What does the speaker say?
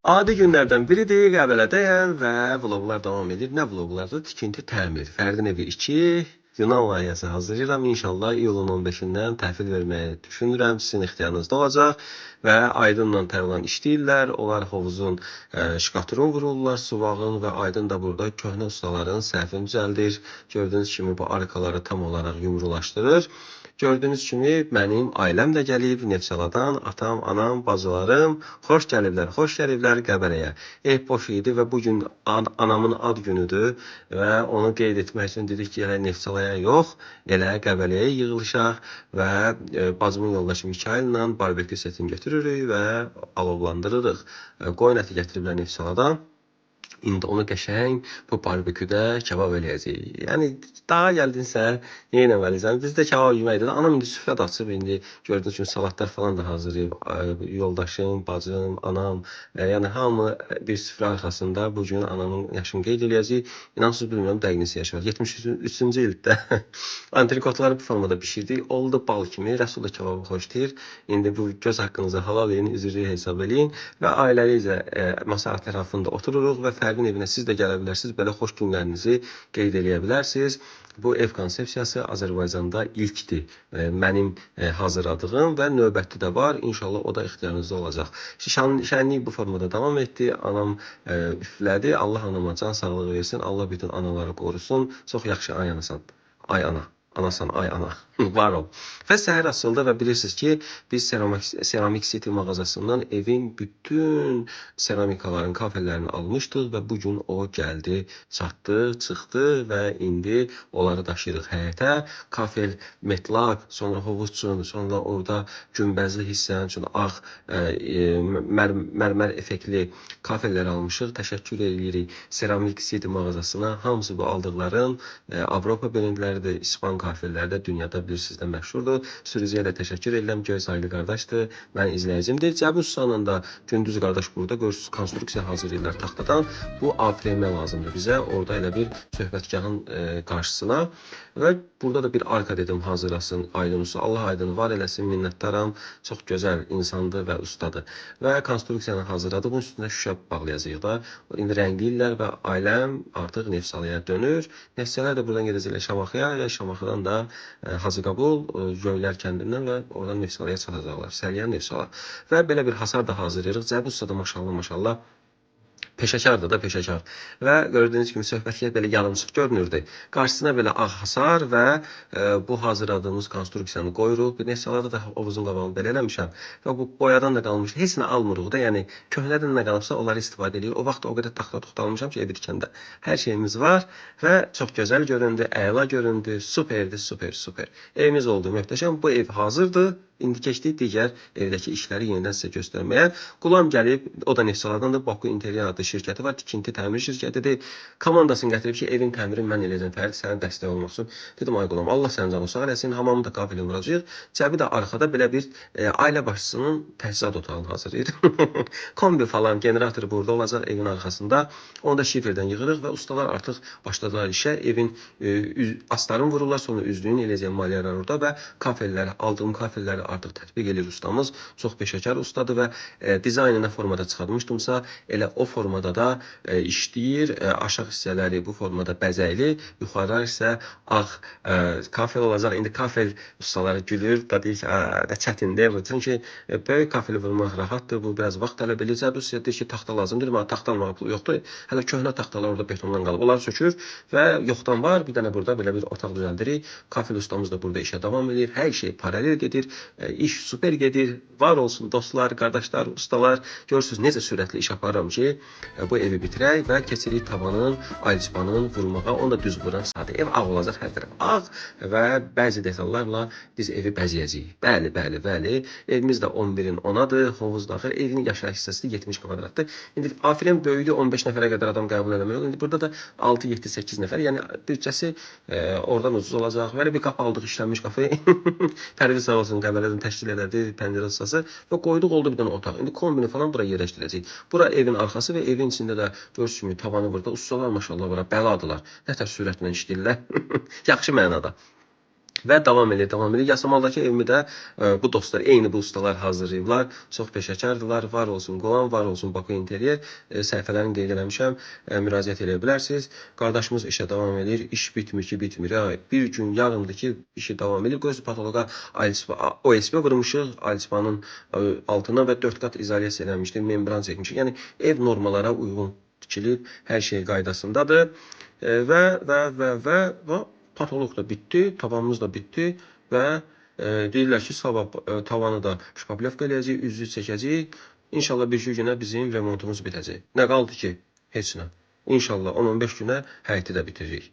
Adi günlərdən biridir, Qəbələdəyəm və vloqlar davam edir. Nə vloqlardır? Tikinti, təmir. Fərdin evi 2, Yunan layihəsi hazırlayıram. İnşallah iyulun 15-dən təhvil verməyi düşünürəm. Sizin ixtiyarınızda olacaq və Aydınla Tərlan işləyirlər. Onlar hovuzun şkaturunu vururlar, suvağın və Aydın da burada köhnə ustaların səhvini düzəldir. Gördüyünüz kimi bu arkaları tam olaraq yumrulaşdırır. Gördüyünüz kimi mənim ailəm də gəlib Neftçaladan, atam, anam, bacılarım xoş gəliblər Qəbələyə. Ev boş idi və bu gün anamın ad günüdür və onu qeyd etmək üçün dedik ki, elə Neftçalaya yox, elə Qəbələyə yığılışaq və bacımın yoldaşı Mikaillə barbekü setini götürürük və alovlandırırıq. Qoyun əti gətiriblər Neftçaladan. İndi onu qəşəng bu barbeküdə kebab eləyəcəyik. Yəni dağa gəldinsə, nə etməlisən? Bizdə kebab yeməkdir. Anam indi süfrə də açıb, indi gördüyünüz kimi salatlar falan da hazırlayıb. Yoldaşım, bacım, anam, yəni hamı bir süfrə arxasında bu gün anamın yaşını qeyd eləyəcəyik. İnansız bilmirəm dəqiq neçə yaşı var. 73-cü ildə antrikotları bu formada bişirdik. Oldu bal kimi. Rəsul da kebabı xoşlayır. İndi bu göz haqqınızı halal edin, üzrü hesab eləyin və ailəlicə masa ətrafında otururuq və Fərdin evinə siz də gələ bilərsiniz. Belə xoş günlərinizi qeyd eləyə bilərsiniz. Bu ev konsepsiyası Azərbaycanda ilkdir. Mənim hazırladığım və növbəti də var. İnşallah o da ixtiyarınızda olacaq. Şənlik bu formada davam etdi. Anam üflədi. Allah anama can sağlığı versin. Allah bütün anaları qorusun. Çox yaxşı ay anasan. Ay ana. Anasan, ay ana. Var ol. Və səhər açıldı və bilirsiniz ki, biz Ceramik City mağazasından evin bütün seramikaların, kafelərini almışdıq və bu gün o gəldi, çatdı, çıxdı və indi onları daşıyırıq həyətə. Kafel, metlaq, sonra hovuz üçün, sonra orada günbəzli hissənin üçün ağ mərmər effektli kafellər almışıq. Təşəkkür edirik Ceramik City mağazasına. Hamısı bu aldıqların Avropa brendləridir, İspan kafelləri də dünyada bilirsiniz də məşhurdur. Sürücüyə də təşəkkür edirəm. Gözaylı qardaşdır. Mən izləyicimdir. Cəbin Susanında Gündüz qardaş burada görürsünüz konstruksiya hazırlayırlar taxtadan. Bu AFM lazımdır bizə. Orada elə bir söhbətgahın qarşısına və burada da bir arka dedim hazırlasın Aydın Usta. Allah Aydın var eləsin, minnətdaram. Çox gözəl insandır və ustadır. Və konstruksiyanı hazırladı. Bunun üstündə şüşə bağlayacağıq da. İndi rəngləyirlər və ailəm artıq Neftçalaya dönür. Neftçalar da buradan gedəcəklər Şamaxıya və Şamaxıdan da Hacıqabul, Göylər kəndindən və oradan Neftçalaya çatacaqlar. Səliyə Neftçala. Və belə bir hasar da hazırlayırıq. Cəbin Usta da maşallah peşəkardır da peşəkar. Və gördüyünüz kimi söhbətlər belə yarımçıq görünürdü. Qarşısına belə ağ hasar və bu hazırladığımız konstruksiyanı qoyuruq. Bir neçələrdə də hovuzun qabağını belə eləmişəm. Və bu boyadan da qalmış. Heç nə almırıq da. Yəni köhnədən nə qalıbsa onları istifadə edirik. O vaxt o qədər taxta almışam ki, evi tikəndə. Hər şeyimiz var və çox gözəl göründü, əla göründü, superdir, super. Evimiz oldu, möhtəşəm. Bu ev hazırdır. İndi keçdik digər evdəki işləri yenidən sizə göstərməyə. Qulam gəlib, o da Neftçaladan da Baku İnterior adlı şirkəti var, tikinti təmir şirkətidir. Komandasını gətirib ki, evin təmirini mən eləyəcəm, Fərid, sənə dəstək olmaq üçün. Dedim, ay qulam, Allah sənin canını sağ eləsin, hamamı da kafelin vuracaq. Cəbi də arxada belə bir ailə başçısının təchizat otağını hazırlayır. Kombi falan, generator burada olacaq evin arxasında. Onu da şiferdən yığırıq və ustalar artıq başladılar işə. Evin astarını vururlar, sonra üzlüyünü eləyəcək maliyələr orada və kafelləri, aldığım kafelləri artıq tətbiq edir ustamız. Çox peşəkar ustadır və dizaynı nə formada çıxartmışdımsa, elə o formada da işləyir. Aşağı hissələri bu formada bəzəkli, yuxarılar isə ağ kafel olacaq. İndi kafel ustaları gülür, da deyir ki, nə çətindir bu. Çünki böyük kafeli vurmaq rahatdır, bu biraz vaxt tələb edir. Bu sizə deyir ki, taxta lazımdır. Mənə taxta almağa pul yoxdur. Hələ köhnə taxtalar orada betondan qalıb. Onları sökür və yoxdan var. Bir dənə burada belə bir otaq düzəldirik. Kafel ustamız da burada işə davam edir. Hər şey paralel gedir. İş super gedir. Var olsun dostlar, qardaşlar, ustalar. Görürsünüz necə sürətli iş aparıram ki, bu evi bitirək və keçirik tavanın, alçıpanın vurmağa. Onu da düz vuran sadə. Ev ağ olacaq, hər tərəf ağ və bəzi detallarla biz evi bəzəyəcəyik. Bəli. Evimiz də 11-in 10-adır. Hovuz daxil. Evin yaşayış hissəsi 70 kvadratdır. İndi afilin böyüdü 15 nəfərə qədər adam qəbul eləmək olur. İndi burada da 6, 7, 8 nəfər. Yəni büdcəsi oradan ucuz olacaq. Belə bir qapı aldıq, işlənmiş qapı. Pərvi sağ olsun, Qəbələdən təşkil elədi, pəncərə ustası və qoyduq oldu bir dənə otaq. İndi kombini falan bura yerləşdirəcəyik. Bura evin arxası və evin içində də görürsünüz kimi tavanı burada. Ustalar maşallah bura bəladılar. Nətər sürətlə işləyirlər. Yaxşı mənada. Və davam edir, davam edir. Yasamaldakı evimi də bu dostlar, eyni bu ustalar hazırlayıblar. Çox peşəkardırlar. Var olsun Qolan, var olsun Baku İnteryer. Səhifələrini qeyd eləmişəm. Müraciət edə bilərsiniz. Qardaşımız işə davam edir. İş bitmir ki, bitmir. Bir gün yarımdır ki, işi davam edir. Göz patoloqa OSB vurmuşuq. Alispanın altına və 4 qat izolyasiya eləmişdik. Membran çəkmişik. Yəni ev normalara uyğun tikilib. Hər şey qaydasındadır. Və patoloq da bitdi, tavanımız da bitdi və deyirlər ki, sabah tavanı da şpablyovka eləyəcəyik, üzü çəkəcəyik. İnşallah bir iki günə bizim remontumuz bitəcək. Nə qaldı ki? Heç nə. İnşallah 10-15 günə həyəti də bitəcək.